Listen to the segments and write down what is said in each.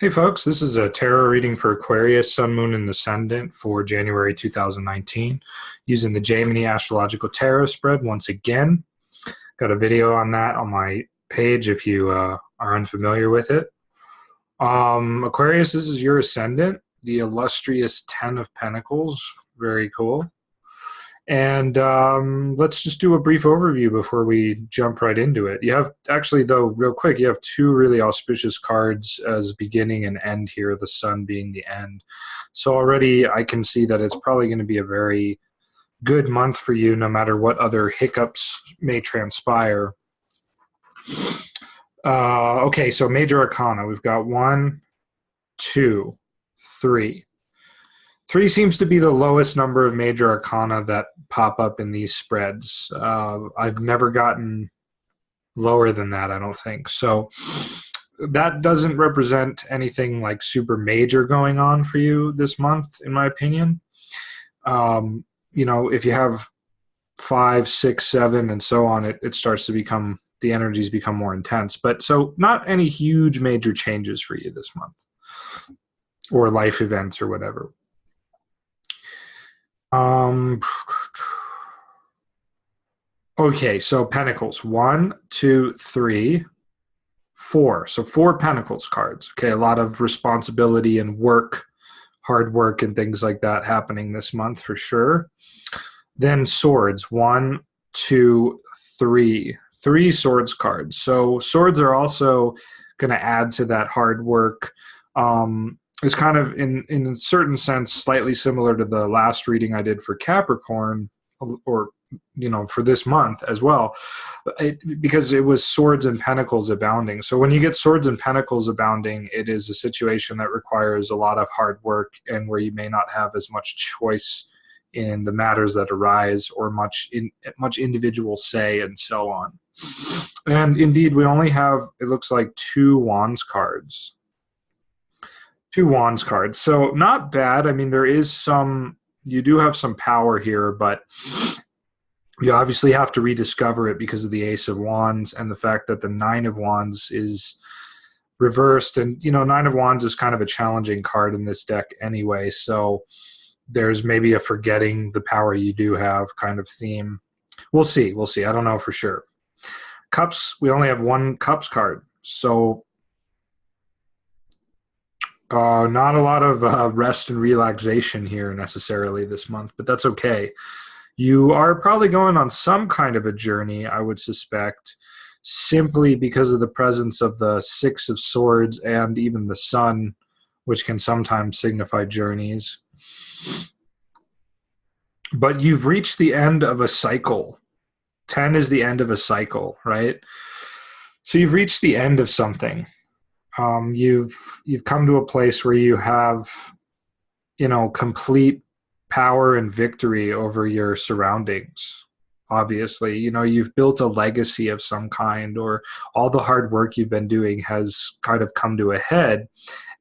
Hey folks, this is a tarot reading for Aquarius, Sun, Moon, and Ascendant for January 2019 using the Gemini Astrological Tarot spread once again. Got a video on that on my page if you are unfamiliar with it. Aquarius, this is your Ascendant, the illustrious Ten of Pentacles. Very cool. And let's just do a brief overview before we jump right into it. You have, actually, though, real quick, you have two really auspicious cards as beginning and end here, the sun being the end. So already I can see that it's probably going to be a very good month for you, no matter what other hiccups may transpire. Okay, so major arcana. We've got 1, 2, 3. 3 seems to be the lowest number of major arcana that pop up in these spreads. I've never gotten lower than that, I don't think. So that doesn't represent anything like super major going on for you this month, in my opinion. You know, if you have 5, 6, 7, and so on, it starts to become, the energies become more intense. But so not any huge major changes for you this month, or life events or whatever. Okay, so Pentacles, 1, 2, 3, 4. So 4 Pentacles cards. Okay, a lot of responsibility and work, hard work and things like that happening this month for sure. Then Swords, 1, 2, 3. 3 Swords cards. So Swords are also going to add to that hard work. It's kind of, in a certain sense, slightly similar to the last reading I did for Capricorn, or, you know, for this month as well, because it was Swords and Pentacles abounding. So when you get Swords and Pentacles abounding, it is a situation that requires a lot of hard work and where you may not have as much choice in the matters that arise, or much individual say, and so on. And indeed, we only have, it looks like, 2 Wands cards. 2 Wands cards. So not bad. I mean, there is some, you do have some power here, but you obviously have to rediscover it because of the Ace of Wands and the fact that the 9 of Wands is reversed. And, you know, 9 of Wands is kind of a challenging card in this deck anyway. So there's maybe a forgetting the power you do have kind of theme. We'll see. We'll see. I don't know for sure. Cups, we only have 1 Cups card. So not a lot of rest and relaxation here necessarily this month, but that's okay. You are probably going on some kind of a journey, I would suspect, simply because of the presence of the 6 of Swords and even the Sun, which can sometimes signify journeys. But you've reached the end of a cycle. 10 is the end of a cycle, right? So you've reached the end of something. You've come to a place where you have, you know, complete power and victory over your surroundings. Obviously, you know, you've built a legacy of some kind, or all the hard work you've been doing has kind of come to a head.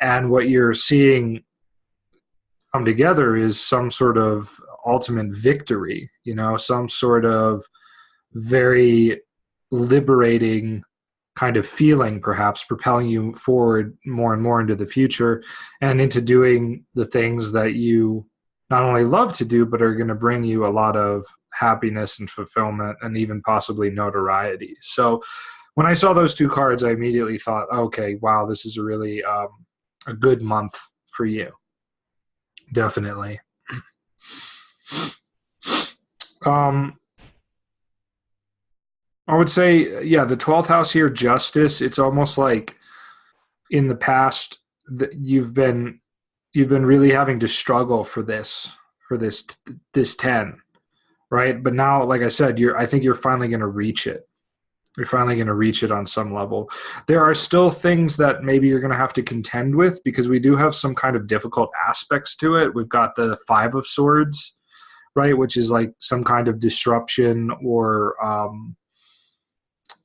And what you're seeing come together is some sort of ultimate victory, you know, some sort of very liberating kind of feeling, perhaps propelling you forward more and more into the future and into doing the things that you not only love to do, but are going to bring you a lot of happiness and fulfillment and even possibly notoriety. So when I saw those 2 cards, I immediately thought, okay, wow, this is a really a good month for you. Definitely. I would say, yeah, the 12th house here, Justice. It's almost like in the past that you've been really having to struggle for this 10, right? But now, like I said, I think you're finally going to reach it. You're finally going to reach it on some level. There are still things that maybe you're going to have to contend with because we do have some kind of difficult aspects to it. We've got the 5 of Swords, right, which is like some kind of disruption, or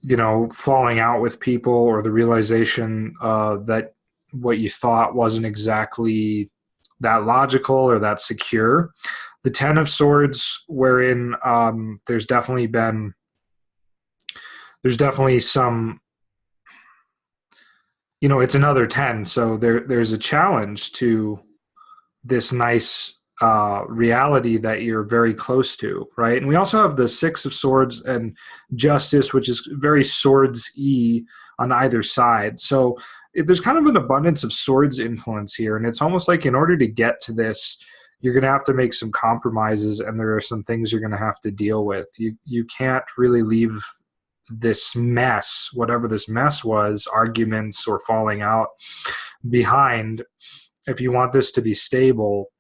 you know, falling out with people, or the realization that what you thought wasn't exactly that logical or that secure. The 10 of Swords, wherein there's definitely some it's another 10. So there's a challenge to this nice reality that you're very close to, right? And we also have the Six of Swords and Justice, which is very swords-y on either side. So there's kind of an abundance of swords influence here. And it's almost like in order to get to this, you're going to have to make some compromises, and there are some things you're going to have to deal with. You can't really leave this mess, whatever this mess was, arguments or falling out, behind if you want this to be stable.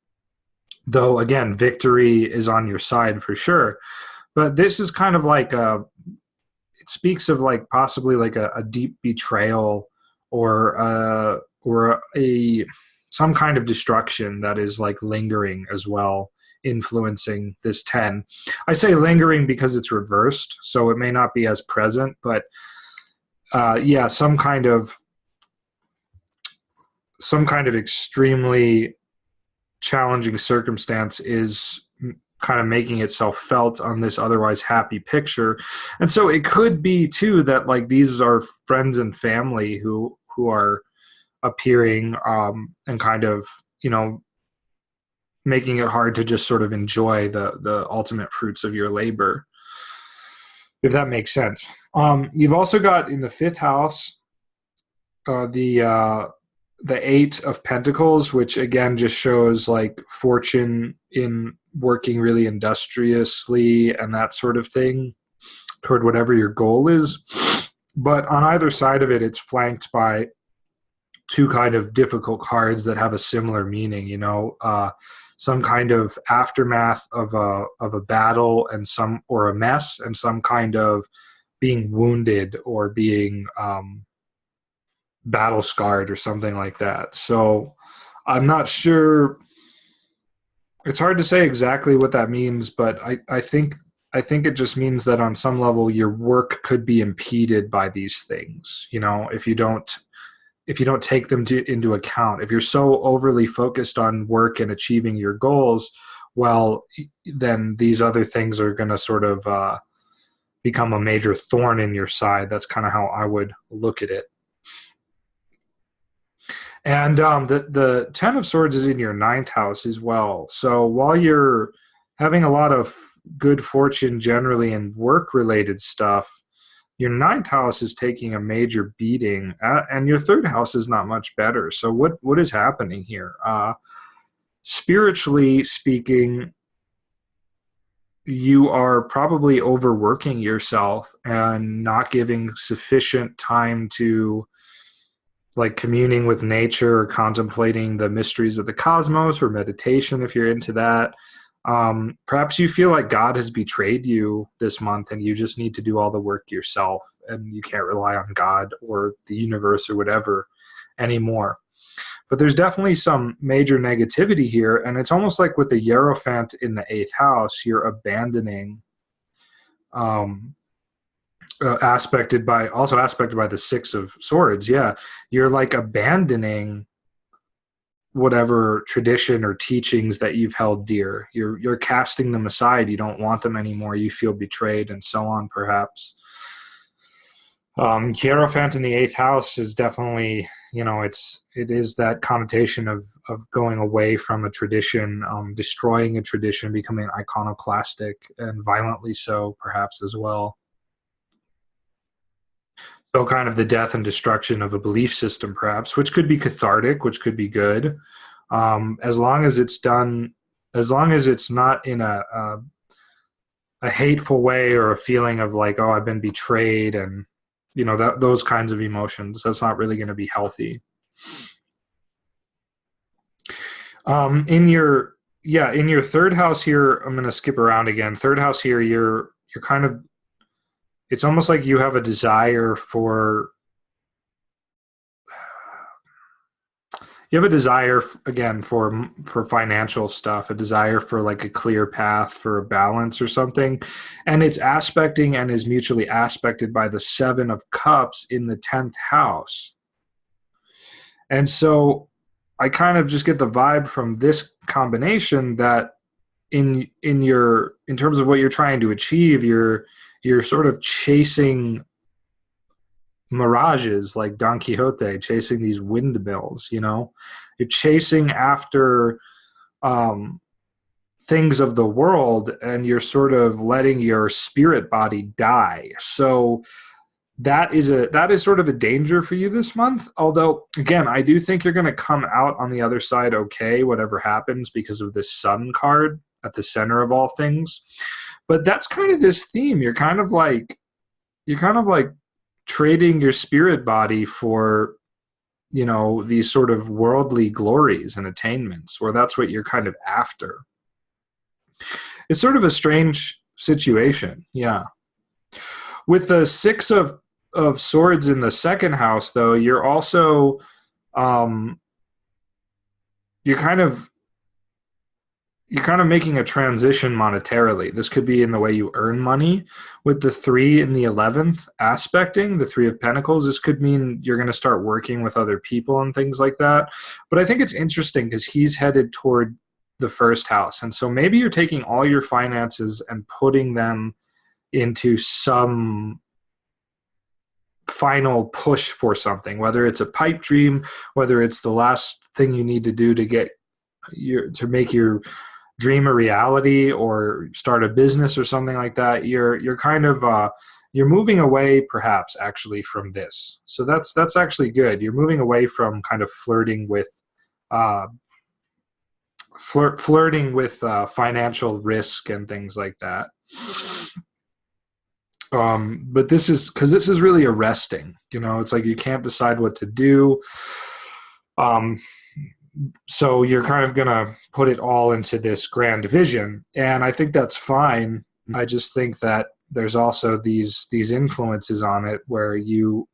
Though, again, victory is on your side for sure. But this is kind of like it speaks of like possibly like a deep betrayal or some kind of destruction that is like lingering as well, influencing this 10. I say lingering because it's reversed, so it may not be as present, but yeah, some kind of extremely challenging circumstance is kind of making itself felt on this otherwise happy picture. And so it could be too that like these are friends and family who are appearing and kind of, making it hard to just sort of enjoy the ultimate fruits of your labor, if that makes sense. You've also got in the fifth house the Eight of Pentacles, which again just shows like fortune in working really industriously and that sort of thing toward whatever your goal is. But on either side of it, it's flanked by two kind of difficult cards that have a similar meaning, some kind of aftermath of a battle or a mess, and some kind of being wounded or being battle scarred or something like that. So I'm not sure. It's hard to say exactly what that means, but I think it just means that on some level your work could be impeded by these things. If you don't take them into account, if you're so overly focused on work and achieving your goals, well, then these other things are going to sort of become a major thorn in your side. That's kind of how I would look at it. And the Ten of Swords is in your ninth house as well. So while you're having a lot of good fortune generally in work-related stuff, your ninth house is taking a major beating, and your third house is not much better. So what is happening here? Spiritually speaking, you are probably overworking yourself and not giving sufficient time to like communing with nature or contemplating the mysteries of the cosmos or meditation if you're into that. Perhaps you feel like God has betrayed you this month and you just need to do all the work yourself and you can't rely on God or the universe or whatever anymore. But there's definitely some major negativity here, and it's almost like with the Hierophant in the eighth house, you're abandoning aspected by the Six of Swords. Yeah, you're like abandoning whatever tradition or teachings that you've held dear. You're casting them aside. You don't want them anymore. You feel betrayed and so on, perhaps. Hierophant in the eighth house is definitely, it is that connotation of going away from a tradition, destroying a tradition, becoming iconoclastic, and violently so, perhaps, as well. So kind of the death and destruction of a belief system, perhaps, which could be cathartic, which could be good, as long as it's not in a hateful way or a feeling of like, oh, I've been betrayed, and those kinds of emotions. That's not really going to be healthy. In your third house here, I'm going to skip around again. Third house here, you're kind of, it's almost like you have a desire for again for financial stuff, a desire for like a clear path for a balance or something, and it's aspecting and is mutually aspected by the Seven of Cups in the 10th house. And so I kind of just get the vibe from this combination that in terms of what you're trying to achieve, you're sort of chasing mirages like Don Quixote chasing these windmills, you know? You're chasing after um, things of the world, and you're sort of letting your spirit body die. So that is sort of a danger for you this month. Although, again, I do think you're going to come out on the other side okay, whatever happens, because of this Sun card at the center of all things. But that's kind of this theme. You're kind of like trading your spirit body for, you know, these sort of worldly glories and attainments, or that's what you're kind of after. It's sort of a strange situation. Yeah. With the Six of Swords in the second house, though, you're also um, you're kind of making a transition monetarily. This could be in the way you earn money. With the 3 in the 11th aspecting, the 3 of Pentacles, this could mean you're going to start working with other people and things like that. But I think it's interesting because he's headed toward the first house. And so maybe you're taking all your finances and putting them into some final push for something, whether it's a pipe dream, whether it's the last thing you need to do to make your dream a reality, or start a business or something like that. You're kind of you're moving away, perhaps, actually, from this. So that's actually good. You're moving away from kind of flirting with financial risk and things like that. But this is really arresting. You know, it's like you can't decide what to do. So you're kind of going to put it all into this grand vision. And I think that's fine. I just think that there's also these influences on it where you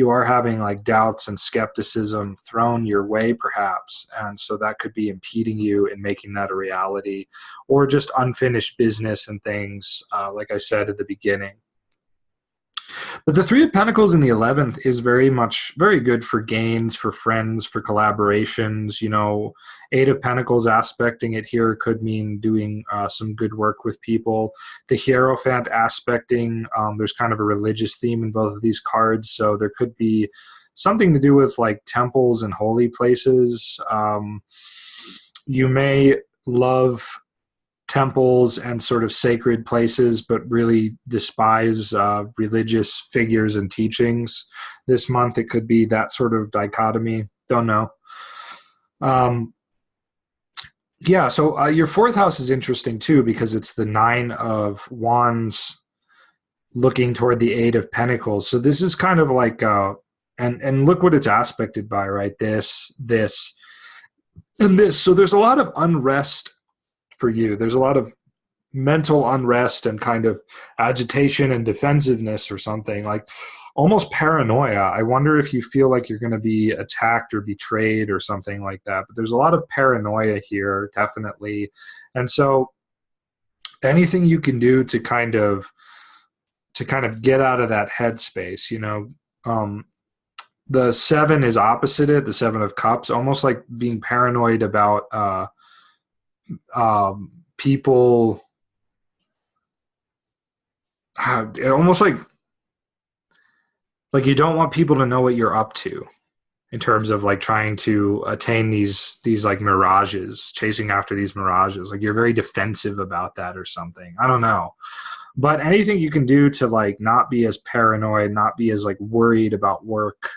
are having like doubts and skepticism thrown your way, perhaps. And so that could be impeding you in making that a reality, or just unfinished business and things, like I said at the beginning. But the 3 of Pentacles in the 11th is very good for gains, for friends, for collaborations. You know, 8 of Pentacles aspecting it here could mean doing some good work with people. The Hierophant aspecting, there's kind of a religious theme in both of these cards. So there could be something to do with like temples and holy places. You may love temples and sort of sacred places, but really despise religious figures and teachings. This month, it could be that sort of dichotomy. Don't know. Yeah, so your 4th house is interesting too, because it's the 9 of Wands looking toward the 8 of Pentacles. So this is kind of like, and look what it's aspected by, right? This, and this. So there's a lot of unrest for you. There's a lot of mental unrest and kind of agitation and defensiveness, or something like almost paranoia. I wonder if you feel like you're going to be attacked or betrayed or something like that. But there's a lot of paranoia here, definitely. And so anything you can do to kind of get out of that headspace, you know. The 7 is opposite it, the 7 of Cups, almost like being paranoid about people, almost like you don't want people to know what you're up to, in terms of like trying to attain these like mirages, chasing after these mirages. Like you're very defensive about that or something. I don't know. But anything you can do to like not be as paranoid, not be as like worried about work,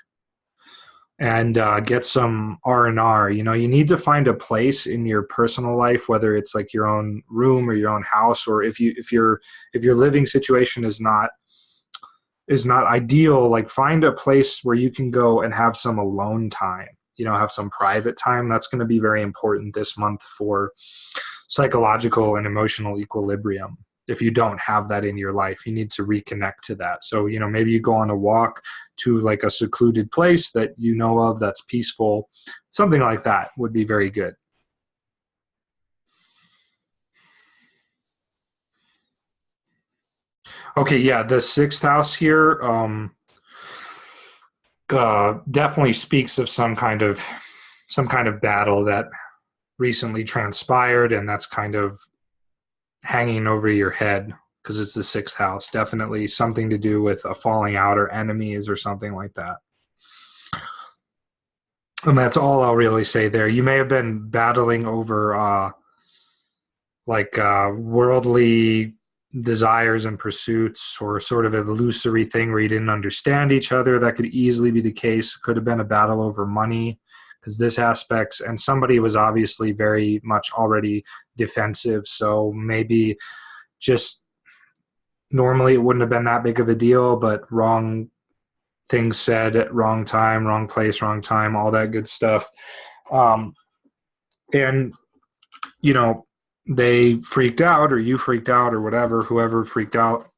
and get some R&R. You know, you need to find a place in your personal life, whether it's like your own room or your own house, or if your living situation is not ideal, like find a place where you can go and have some alone time, you know, have some private time. That's going to be very important this month for psychological and emotional equilibrium. If you don't have that in your life, you need to reconnect to that. So, you know, maybe you go on a walk to like a secluded place that you know of that's peaceful. Something like that would be very good. Okay, yeah, the 6th house here definitely speaks of some kind of battle that recently transpired, and that's kind of hanging over your head. because it's the 6th house. Definitely something to do with a falling out or enemies or something like that. And that's all I'll really say there. You may have been battling over worldly desires and pursuits, or sort of an illusory thing where you didn't understand each other. That could easily be the case. It could have been a battle over money, because this aspects, and somebody was obviously very much already defensive. So maybe just normally it wouldn't have been that big of a deal, but wrong things said at wrong time, wrong place, wrong time, all that good stuff. And, they freaked out, or you freaked out, or whatever, whoever freaked out.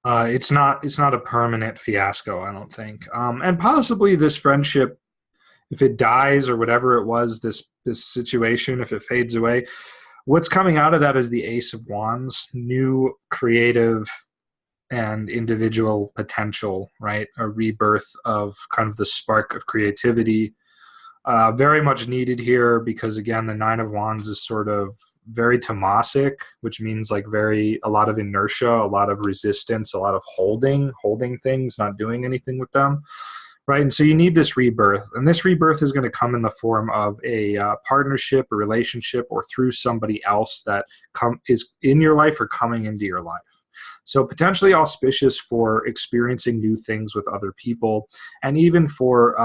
It's not a permanent fiasco, I don't think. And possibly this friendship, if it dies or whatever it was, this situation, if it fades away, what's coming out of that is the Ace of Wands, new creative and individual potential, right? A rebirth of kind of the spark of creativity. Very much needed here, because again, the 9 of Wands is sort of very tamasic, which means like a lot of inertia, a lot of resistance, a lot of holding things, not doing anything with them, right? And so you need this rebirth, and this rebirth is going to come in the form of a partnership, a relationship, or through somebody else that is in your life or coming into your life. So potentially auspicious for experiencing new things with other people, and even for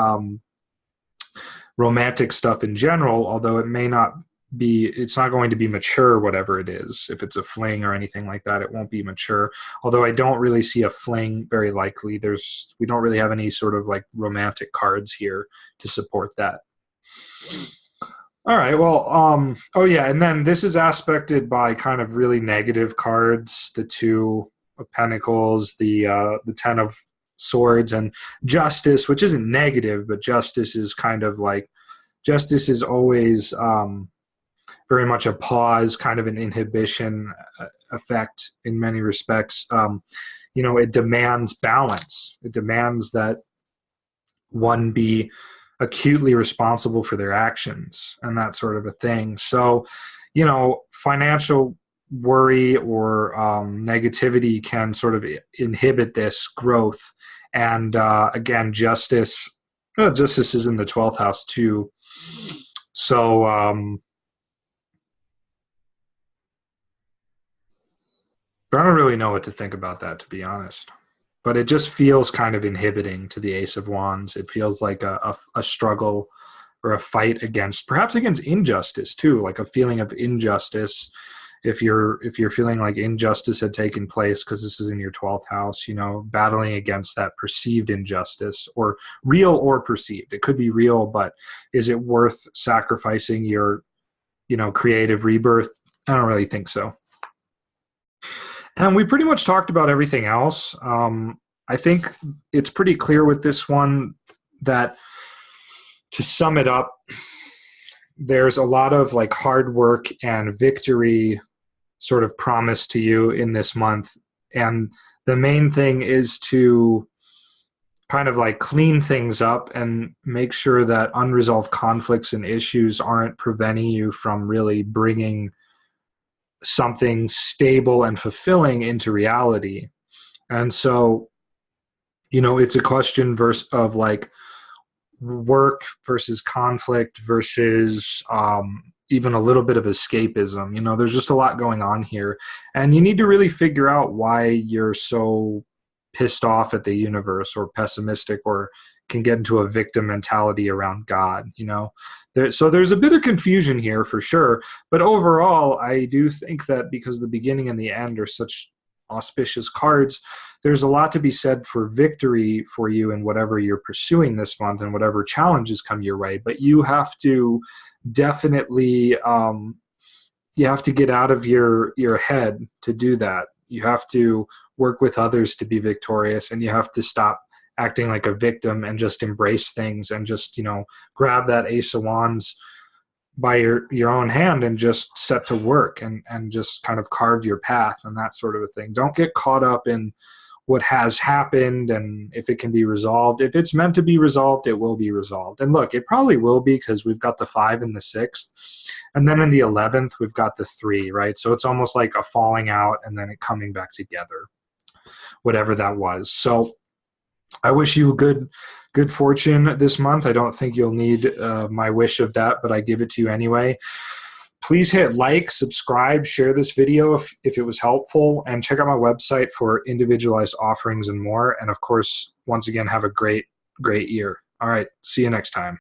romantic stuff in general, although it's not going to be mature, whatever it is. If it's a fling or anything like that, it won't be mature. Although I don't really see a fling very likely. We don't really have any sort of like romantic cards here to support that. All right, well, and then this is aspected by kind of really negative cards, the 2 of Pentacles, the 10 of Swords, and Justice, which isn't negative, but Justice is kind of like, Justice is always very much a pause, kind of an inhibition effect in many respects. It demands balance. It demands that one be acutely responsible for their actions and that sort of a thing. So, financial worry or negativity can sort of inhibit this growth. And again, Justice is in the 12th house too. So I don't really know what to think about that, to be honest. But it just feels kind of inhibiting to the Ace of Wands. It feels like a struggle or a fight perhaps against injustice too, like a feeling of injustice. If you're feeling like injustice had taken place, because this is in your 12th house, battling against that perceived injustice, or real or perceived. It could be real, but is it worth sacrificing your, creative rebirth? I don't really think so. And we pretty much talked about everything else. I think it's pretty clear with this one that, to sum it up, there's a lot of like hard work and victory sort of promised to you in this month. And the main thing is to kind of like clean things up and make sure that unresolved conflicts and issues aren't preventing you from really bringing something stable and fulfilling into reality. And so, it's a question of like work versus conflict versus even a little bit of escapism. There's just a lot going on here, and you need to really figure out why you're so pissed off at the universe, or pessimistic, or can get into a victim mentality around God. So there's a bit of confusion here for sure, but overall I do think that because the beginning and the end are such auspicious cards, there's a lot to be said for victory for you in whatever you're pursuing this month and whatever challenges come your way. But you have to definitely you have to get out of your head to do that. You have to work with others to be victorious, and you have to stop acting like a victim and just embrace things, and just grab that Ace of Wands by your own hand and just set to work and just kind of carve your path and that sort of a thing. Don't get caught up in what has happened and if it can be resolved. If it's meant to be resolved, it will be resolved. And look, it probably will be, because we've got the 5 in the 6th. And then in the 11th, we've got the 3, right? So it's almost like a falling out and then it coming back together, whatever that was. So I wish you good fortune this month. I don't think you'll need my wish of that, but I give it to you anyway. Please hit like, subscribe, share this video if it was helpful, and check out my website for individualized offerings and more. And of course, once again, have a great year. All right, see you next time.